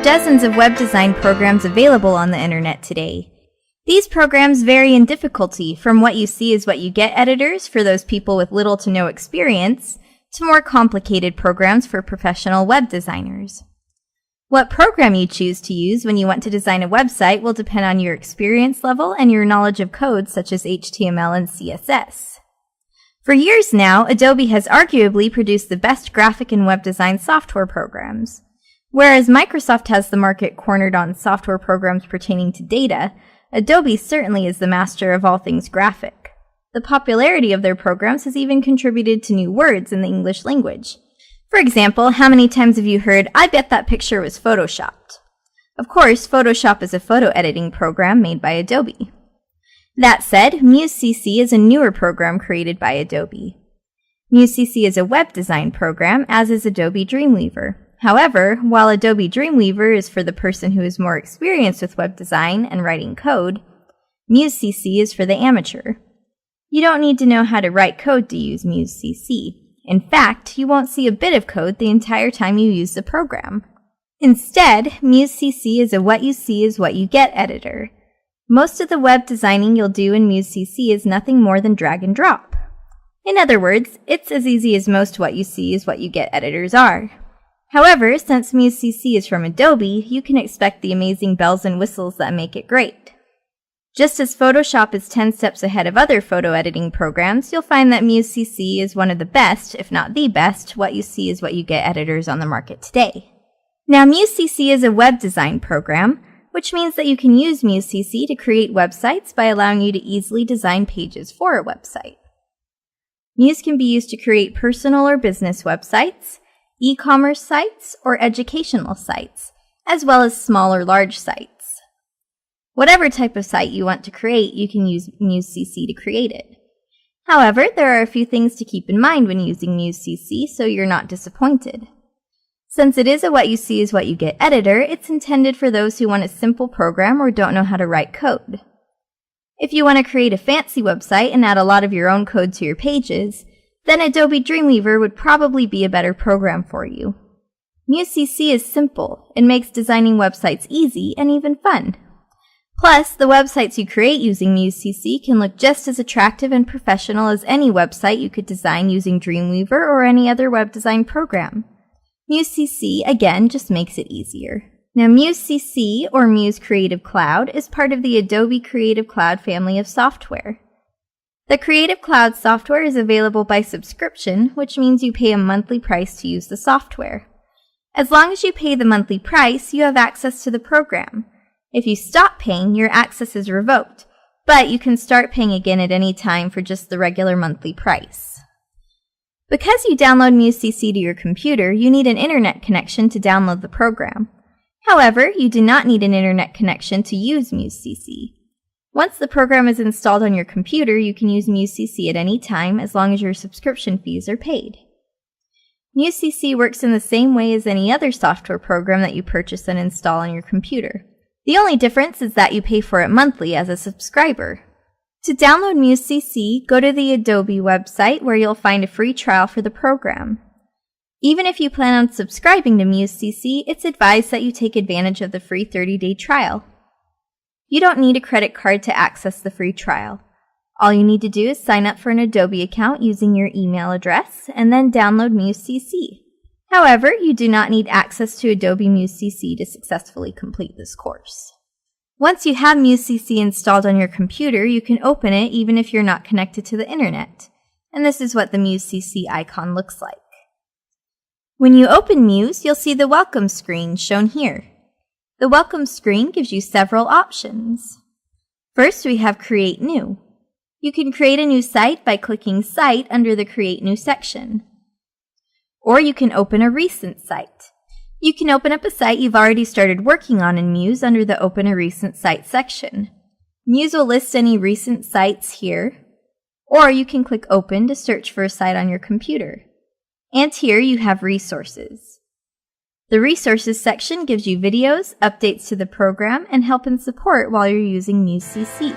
dozens of web design programs available on the internet today. These programs vary in difficulty from what you see is what you get editors for those people with little to no experience to more complicated programs for professional web designers. What program you choose to use when you want to design a website will depend on your experience level and your knowledge of code such as HTML and CSS. For years now, Adobe has arguably produced the best graphic and web design software programs. Whereas Microsoft has the market cornered on software programs pertaining to data, Adobe certainly is the master of all things graphic. The popularity of their programs has even contributed to new words in the English language. For example, how many times have you heard, "I bet that picture was photoshopped"? Of course, Photoshop is a photo editing program made by Adobe. That said, Muse CC is a newer program created by Adobe. Muse CC is a web design program, as is Adobe Dreamweaver. However, while Adobe Dreamweaver is for the person who is more experienced with web design and writing code, Muse CC is for the amateur. You don't need to know how to write code to use Muse CC. In fact, you won't see a bit of code the entire time you use the program. Instead, Muse CC is a what you see is what you get editor. Most of the web designing you'll do in Muse CC is nothing more than drag and drop. In other words, it's as easy as most what you see is what you get editors are. However, since Muse CC is from Adobe, you can expect the amazing bells and whistles that make it great. Just as Photoshop is 10 steps ahead of other photo editing programs, you'll find that Muse CC is one of the best, if not the best, what you see is what you get editors on the market today. Now, Muse CC is a web design program, which means that you can use Muse CC to create websites by allowing you to easily design pages for a website. Muse can be used to create personal or business websites, e-commerce sites, or educational sites, as well as small or large sites. Whatever type of site you want to create, you can use Muse CC to create it. However, there are a few things to keep in mind when using Muse CC so you're not disappointed. Since it is a what you see is what you get editor, it's intended for those who want a simple program or don't know how to write code. If you want to create a fancy website and add a lot of your own code to your pages, then Adobe Dreamweaver would probably be a better program for you. Muse CC is simple and makes designing websites easy and even fun. Plus, the websites you create using Muse CC can look just as attractive and professional as any website you could design using Dreamweaver or any other web design program. Muse CC, again, just makes it easier. Now, Muse CC, or Muse Creative Cloud, is part of the Adobe Creative Cloud family of software. The Creative Cloud software is available by subscription, which means you pay a monthly price to use the software. As long as you pay the monthly price, you have access to the program. If you stop paying, your access is revoked, but you can start paying again at any time for just the regular monthly price. Because you download Muse CC to your computer, you need an internet connection to download the program. However, you do not need an internet connection to use Muse CC. Once the program is installed on your computer, you can use Muse CC at any time as long as your subscription fees are paid. Muse CC works in the same way as any other software program that you purchase and install on your computer. The only difference is that you pay for it monthly as a subscriber. To download Muse CC, go to the Adobe website where you'll find a free trial for the program. Even if you plan on subscribing to Muse CC, it's advised that you take advantage of the free 30-day trial. You don't need a credit card to access the free trial. All you need to do is sign up for an Adobe account using your email address and then download Muse CC. However, you do not need access to Adobe Muse CC to successfully complete this course. Once you have Muse CC installed on your computer, you can open it even if you're not connected to the internet. And this is what the Muse CC icon looks like. When you open Muse, you'll see the welcome screen shown here. The welcome screen gives you several options. First, we have Create New. You can create a new site by clicking Site under the Create New section. Or you can open a recent site. You can open up a site you've already started working on in Muse under the Open a Recent Site section. Muse will list any recent sites here, or you can click Open to search for a site on your computer. And here you have Resources. The Resources section gives you videos, updates to the program, and help and support while you're using Muse CC.